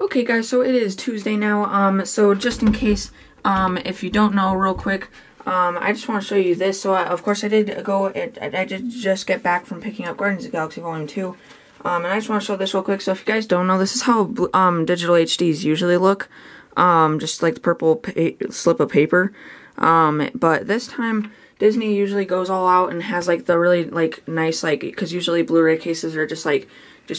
Okay guys, so it is Tuesday now, so just in case, if you don't know real quick, I just want to show you this. So of course I did I did just get back from picking up Guardians of the Galaxy Volume 2, and I just want to show this real quick. So if you guys don't know, this is how, digital HDs usually look, just like the purple slip of paper, but this time, Disney usually goes all out and has like the really like nice, like, because usually Blu-ray cases are just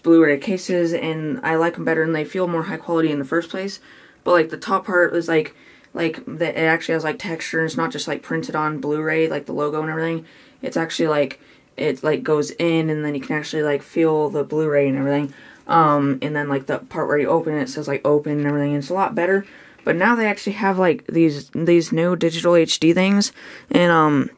Blu-ray cases, and I like them better and they feel more high quality in the first place. But like the top part is like it actually has like texture, and it's not just like printed on Blu-ray, like the logo and everything. It's actually like it like goes in, and then you can actually like feel the Blu-ray and everything. And then like the part where you open it says like open and everything, and it's a lot better. But now they actually have like these new digital HD things, and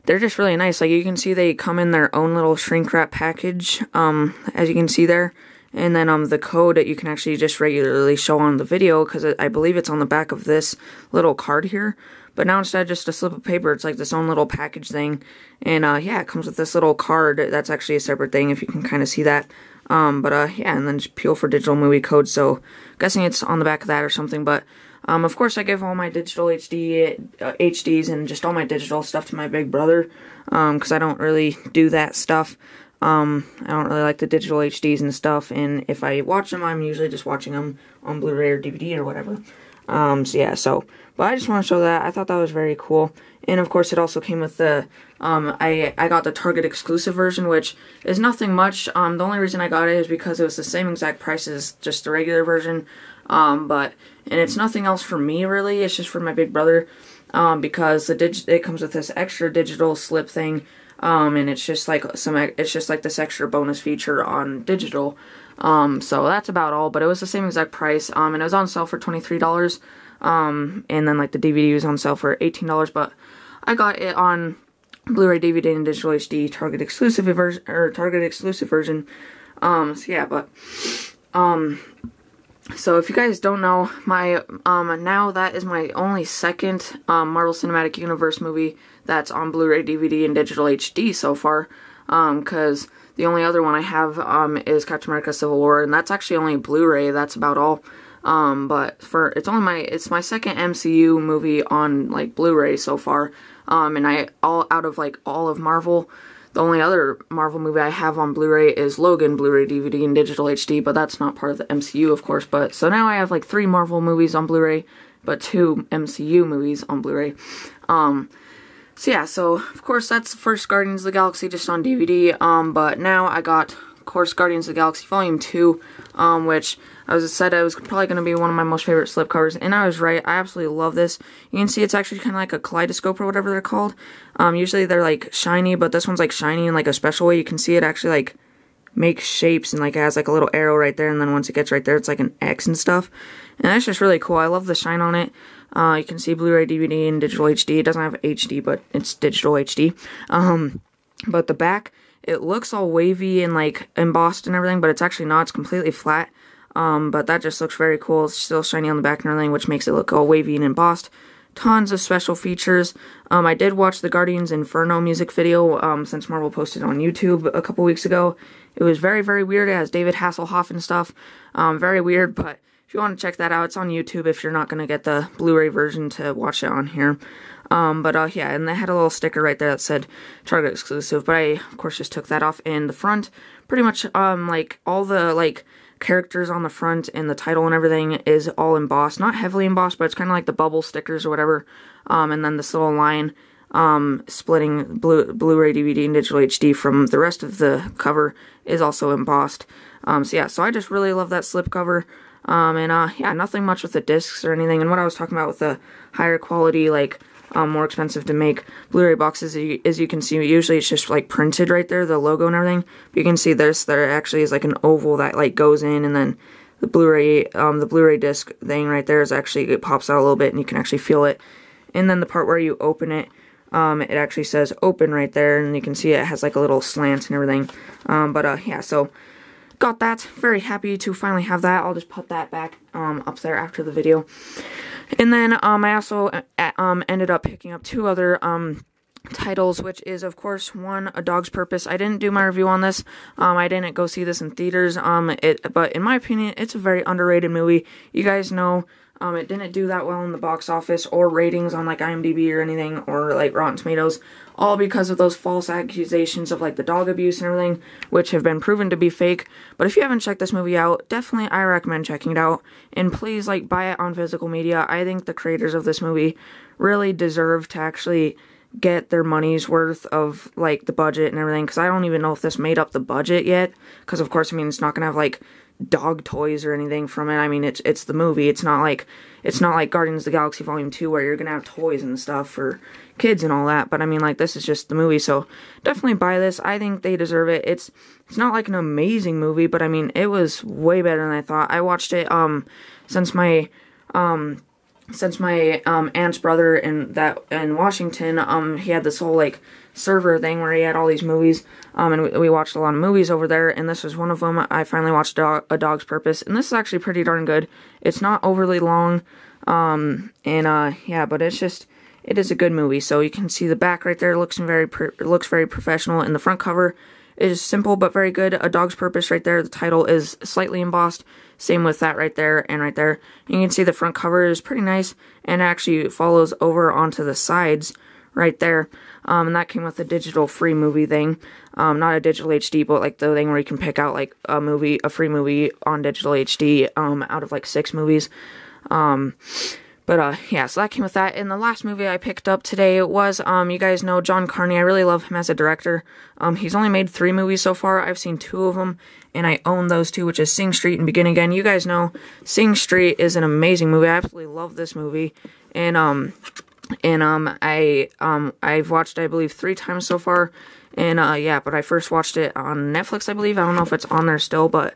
they're just really nice. Like you can see they come in their own little shrink wrap package, as you can see there. And then the code that you can actually just regularly show on the video, because I believe it's on the back of this little card here. But now instead of just a slip of paper, it's like this own little package thing. And yeah, it comes with this little card. That's actually a separate thing, if you can kind of see that. Yeah, and then just peel for digital movie code, so guessing it's on the back of that or something. But of course I give all my digital HDs and just all my digital stuff to my big brother, because I don't really do that stuff. I don't really like the digital HDs and stuff, and if I watch them, I'm usually just watching them on Blu-ray or DVD or whatever. So yeah, but I just want to show that. I thought that was very cool. And of course it also came with the, I got the Target exclusive version, which is nothing much. The only reason I got it is because it was the same exact price as just the regular version. And it's nothing else for me really, it's just for my big brother, because it comes with this extra digital slip thing, and it's just like this extra bonus feature on digital. So that's about all, but it was the same exact price, and it was on sale for $23, and then like the DVD was on sale for $18, but I got it on Blu-ray, DVD, and digital HD Target exclusive version, so yeah, so if you guys don't know, my, now that is my only second, Marvel Cinematic Universe movie that's on Blu-ray, DVD, and digital HD so far, because the only other one I have, is Captain America Civil War, and that's actually only Blu-ray, that's about all. But it's my second MCU movie on, like, Blu-ray so far, and out of, like, all of Marvel, the only other Marvel movie I have on Blu-ray is Logan, Blu-ray, DVD, and digital HD, but that's not part of the MCU, of course. But so now I have like 3 Marvel movies on Blu-ray, but 2 MCU movies on Blu-ray. So yeah, so of course that's the first Guardians of the Galaxy just on DVD. But now I got, of course, Guardians of the Galaxy Volume 2, which I said it was probably going to be one of my most favorite slipcovers, and I was right. I absolutely love this. You can see it's actually kind of like a kaleidoscope or whatever they're called. Usually they're like shiny, but this one's like shiny in like a special way. You can see it actually like makes shapes, and like it has like a little arrow right there, and then once it gets right there, it's like an X and stuff. And that's just really cool. I love the shine on it. You can see Blu-ray, DVD, and digital HD. It doesn't have HD, but it's digital HD. But the back, it looks all wavy and like embossed and everything, but it's actually not. It's completely flat. But that just looks very cool. It's still shiny on the back and everything, which makes it look all wavy and embossed. Tons of special features. I did watch the Guardians Inferno music video, since Marvel posted on YouTube a couple weeks ago. It was very, very weird. It has David Hasselhoff and stuff. Very weird, but if you want to check that out, it's on YouTube if you're not going to get the Blu-ray version to watch it on here. Yeah, and they had a little sticker right there that said Target exclusive, but I, of course, just took that off. In the front, pretty much, like, all the, like, characters on the front and the title and everything is all embossed. Not heavily embossed, but it's kind of like the bubble stickers or whatever. And then this little line, splitting Blu-ray, DVD, and digital HD from the rest of the cover is also embossed. So yeah, so I just really love that slipcover. Yeah, nothing much with the discs or anything. And what I was talking about with the higher quality, like, more expensive to make Blu-ray boxes, as you can see, usually it's just like printed right there, the logo and everything. But you can see there actually is like an oval that like goes in, and then the Blu-ray disc thing right there is actually, it pops out a little bit and you can actually feel it. And then the part where you open it, it actually says open right there, and you can see it has like a little slant and everything. Yeah, so got that. Very happy to finally have that. I'll just put that back up there after the video. And then I also ended up picking up 2 other titles, which is, of course, one, A Dog's Purpose. I didn't do my review on this. I didn't go see this in theaters. But in my opinion, it's a very underrated movie. You guys know, it didn't do that well in the box office or ratings on, like, IMDb or anything, or, like, Rotten Tomatoes, all because of those false accusations of, like, the dog abuse and everything, which have been proven to be fake. But if you haven't checked this movie out, definitely I recommend checking it out. And please, like, buy it on physical media. I think the creators of this movie really deserve to actually get their money's worth of, like, the budget and everything, because I don't even know if this made up the budget yet, because, of course, I mean, it's not gonna have, like, dog toys or anything from it. I mean, it's the movie. It's not like Guardians of the Galaxy Volume 2, where you're gonna have toys and stuff for kids and all that, but I mean, like, this is just the movie, so definitely buy this. I think they deserve it. It's not like an amazing movie, but I mean, it was way better than I thought. I watched it, since my aunt's brother in Washington, he had this whole, like, server thing where he had all these movies, and we watched a lot of movies over there, and this was one of them. I finally watched A Dog's Purpose, and this is actually pretty darn good. It's not overly long, yeah, but it is a good movie. So you can see the back right there, looks very professional, and the front cover is simple but very good. A Dog's Purpose right there. The title is slightly embossed. Same with that right there and right there. And you can see the front cover is pretty nice, and actually follows over onto the sides right there. And that came with the digital free movie thing. Not a digital HD, but like the thing where you can pick out like a free movie on digital HD out of like 6 movies. Yeah, so that came with that. And the last movie I picked up today was, you guys know John Carney. I really love him as a director. He's only made 3 movies so far. I've seen 2 of them, and I own those 2, which is Sing Street and Begin Again. You guys know Sing Street is an amazing movie. I absolutely love this movie. And I've watched it, I believe, 3 times so far. And, yeah, but I first watched it on Netflix, I believe. I don't know if it's on there still, but,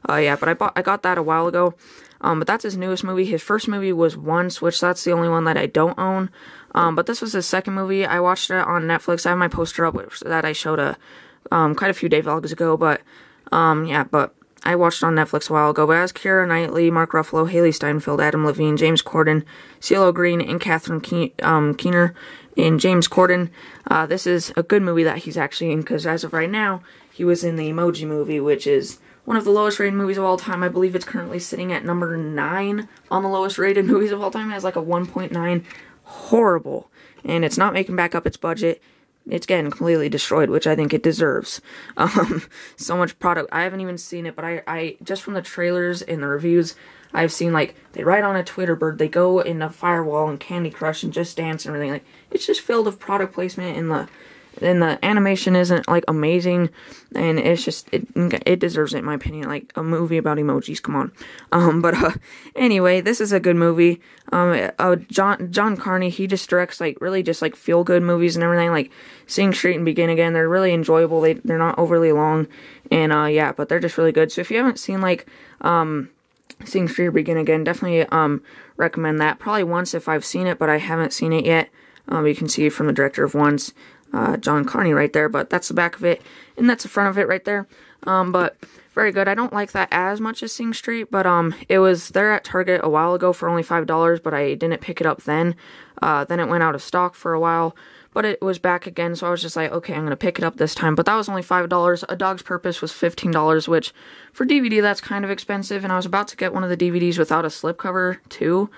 yeah, but I got that a while ago. But that's his newest movie. His first movie was Once, which that's the only one that I don't own. But this was his second movie. I watched it on Netflix. I have my poster up that I showed quite a few day vlogs ago. But, yeah, but I watched it on Netflix a while ago. But it has Keira Knightley, Mark Ruffalo, Haley Steinfeld, Adam Levine, James Corden, CeeLo Green, and Catherine Keener. And James Corden. This is a good movie that he's actually in, because as of right now, he was in the Emoji Movie, which is one of the lowest rated movies of all time. I believe it's currently sitting at number 9 on the lowest rated movies of all time. It has like a 1.9. Horrible. And it's not making back up its budget. It's getting completely destroyed, which I think it deserves. So much product. I haven't even seen it, but I just from the trailers and the reviews, I've seen, like, they write on a Twitter bird, they go in a Firewall and Candy Crush and Just Dance and everything. Like, it's just filled with product placement, and the animation isn't, like, amazing, and it's just, it deserves it, in my opinion. Like, a movie about emojis, come on. Anyway, this is a good movie. John Carney, he just directs, like, really just, like, feel-good movies and everything, like Sing Street and Begin Again. They're really enjoyable. They're not overly long, and, yeah, but they're just really good. So if you haven't seen, like, Sing Street or Begin Again, definitely, recommend that. Probably Once if I've seen it, but I haven't seen it yet. You can see from the director of Once, John Carney right there, but that's the back of it, and that's the front of it right there. But very good. I don't like that as much as Sing Street, but it was there at Target a while ago for only $5, but I didn't pick it up then. Then it went out of stock for a while, but it was back again, so I was just like, okay, I'm gonna pick it up this time. But that was only $5. A Dog's Purpose was $15, which for DVD that's kind of expensive, and I was about to get one of the DVDs without a slipcover too.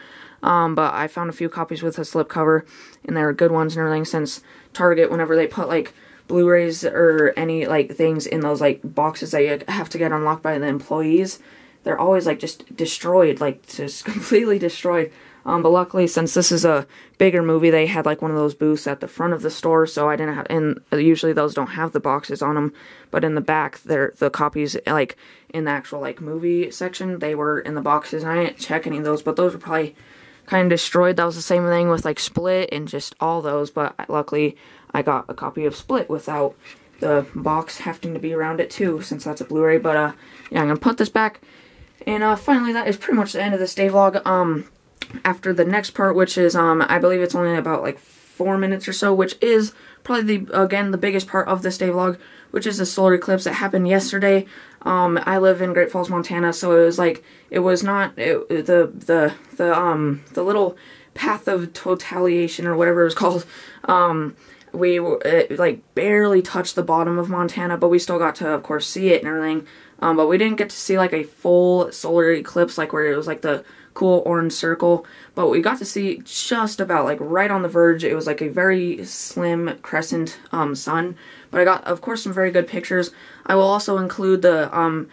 But I found a few copies with a slipcover, and they were good ones and everything, since Target, whenever they put, like, Blu-rays or any, like, things in those, like, boxes that you have to get unlocked by the employees, they're always, like, just destroyed, like, just completely destroyed. But luckily, since this is a bigger movie, they had, like, one of those booths at the front of the store, so I didn't have, and usually those don't have the boxes on them, but in the back, the copies, like, in the actual, like, movie section, they were in the boxes, and I didn't check any of those, but those were probably kind of destroyed. That was the same thing with, like, Split and just all those, but luckily I got a copy of Split without the box having to be around it too, since that's a Blu-ray. But yeah, I'm gonna put this back, and finally that is pretty much the end of this day vlog. After the next part, which is I believe it's only about like 4 minutes or so, which is probably the biggest part of this day vlog, which is the solar eclipse that happened yesterday. I live in Great Falls, Montana, so it was like, it was not, the little path of totalitarian, or whatever it was called, it like barely touched the bottom of Montana, but we still got to, of course, see it and everything. But we didn't get to see like a full solar eclipse, like where it was like the cool orange circle. But we got to see just about like right on the verge. It was like a very slim crescent sun. But I got, of course, some very good pictures. I will also include the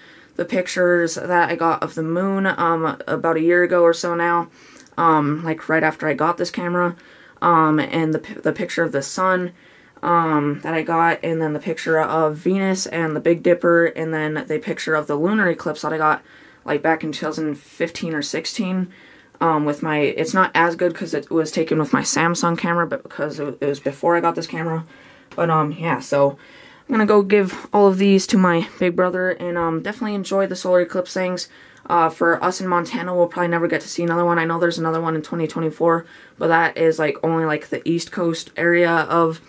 pictures that I got of the moon about a year ago or so now, like right after I got this camera, and the picture of the sun that I got, and then the picture of Venus and the Big Dipper, and then the picture of the lunar eclipse that I got like back in 2015 or 16 with my, it's not as good because it was taken with my Samsung camera, but because it was before I got this camera. But yeah, so I'm gonna go give all of these to my big brother, and definitely enjoy the solar eclipse things. For us in Montana, we'll probably never get to see another one. I know there's another one in 2024, but that is like only like the East Coast area of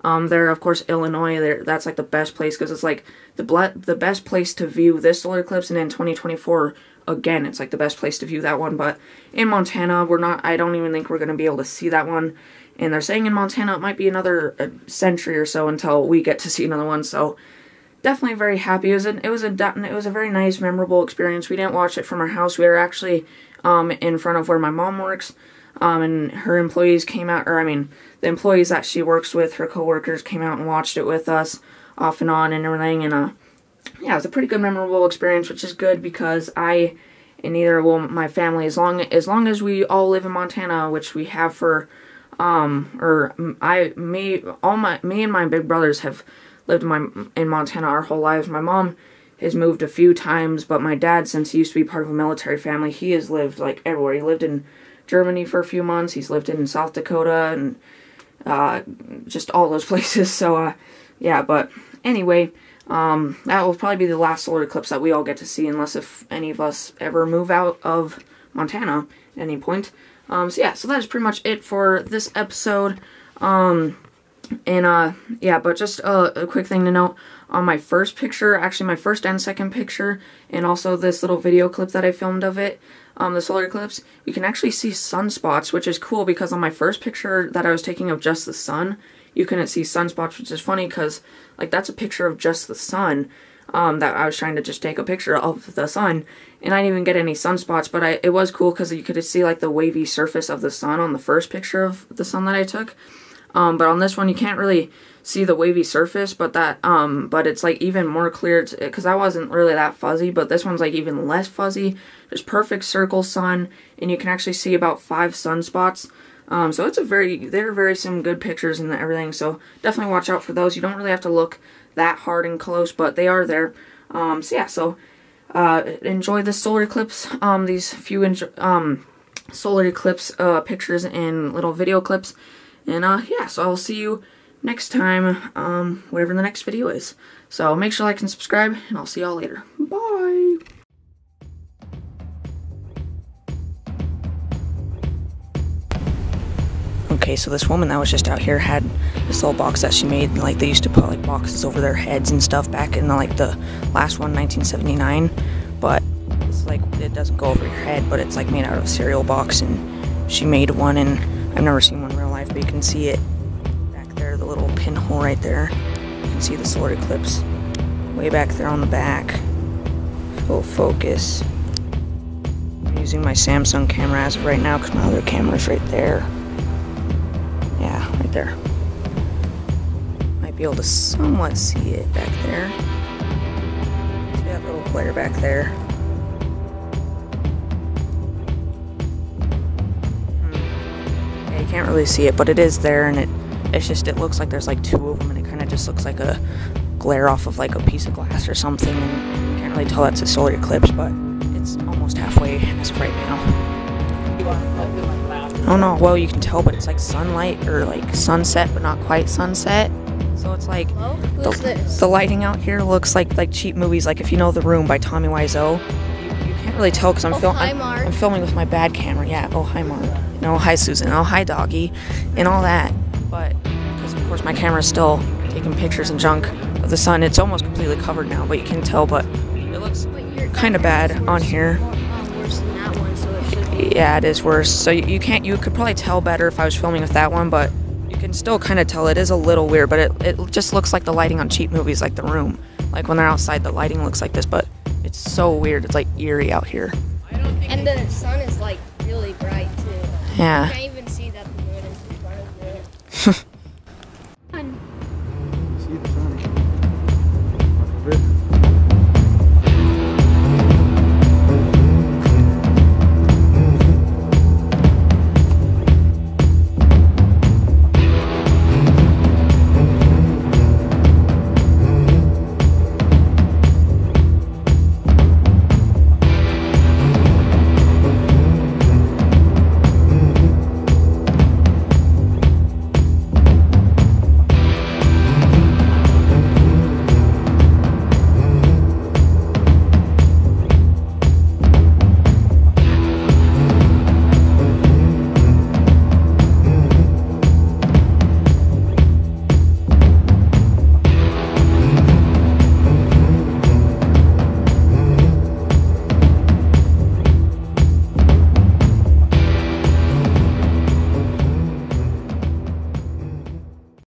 there. Of course, Illinois, there, that's like the best place because it's like the best place to view this solar eclipse, and in 2024 again, it's like the best place to view that one. But in Montana, I don't even think we're gonna be able to see that one. And they're saying in Montana it might be another century or so until we get to see another one. So definitely very happy. It was a very nice, memorable experience. We didn't watch it from our house. We were actually in front of where my mom works, and her employees came out, or I mean, the employees that she works with, her coworkers, came out and watched it with us off and on and everything. And yeah, it was a pretty good, memorable experience, which is good because I and neither will my family, as long as we all live in Montana, which we have for me and my big brothers have lived in Montana our whole lives. My mom has moved a few times, but my dad, since he used to be part of a military family, he has lived like everywhere. He lived in Germany for a few months. He's lived in South Dakota and just all those places. So yeah, but anyway, that will probably be the last solar eclipse that we all get to see, unless if any of us ever move out of Montana at any point. So yeah, so that is pretty much it for this episode. Yeah, but just a quick thing to note, on my first picture, actually my first and second picture, and also this little video clip that I filmed of it, the solar eclipse, you can actually see sunspots, which is cool because on my first picture that I was taking of just the sun, you couldn't see sunspots, which is funny because, like, that's a picture of just the sun, that I was trying to just take a picture of the sun, and I didn't even get any sunspots, but it was cool because you could see, like, the wavy surface of the sun on the first picture of the sun that I took. But on this one, you can't really see the wavy surface, but but it's like even more clear, because I wasn't really that fuzzy, but this one's like even less fuzzy. There's perfect circle sun, and you can actually see about 5 sunspots. So it's they're some good pictures and everything, so definitely watch out for those. You don't really have to look that hard and close, but they are there. So yeah, so enjoy the solar eclipse, these few solar eclipse pictures and little video clips. And yeah, so I'll see you next time, whatever the next video is. So make sure to like and subscribe, and I'll see y'all later. Bye! Okay, so this woman that was just out here had this little box that she made. Like, they used to put like boxes over their heads and stuff back in the last one, 1979. But it's like, it doesn't go over your head, but it's like made out of a cereal box, and she made one, and I've never seen one in real life, but you can see it back there, the little pinhole right there. You can see the solar eclipse way back there on the back. Full focus. I'm using my Samsung camera as of right now because my other camera's right there. Yeah, right there. Might be able to somewhat see it back there. See that little glare back there. Can't really see it, but it is there, and it looks like there's like 2 of them, and it kind of just looks like a glare off of like a piece of glass or something, and you can't really tell that's a solar eclipse, but it's almost halfway as of right now. Oh no, well, you can tell, but it's like sunlight, or like sunset, but not quite sunset. So it's like the lighting out here looks like cheap movies, like if you know The Room by Tommy Wiseau. You can't really tell because I'm filming with my bad camera. Yeah. Oh, hi, Mark. No, hi, Susan. Oh, hi, doggy, and all that. But because of course my camera's still taking pictures and junk of the sun. It's almost completely covered now, but you can tell. But it looks kind of bad on here. Worse than that one, so it should be. Yeah, it is worse. So you could probably tell better if I was filming with that one, but You can still kind of tell it is a little weird, but it just looks like the lighting on cheap movies like The Room. Like when they're outside, the lighting looks like this, but it's so weird. It's like eerie out here. And the sun is like really bright too. Yeah. You can't even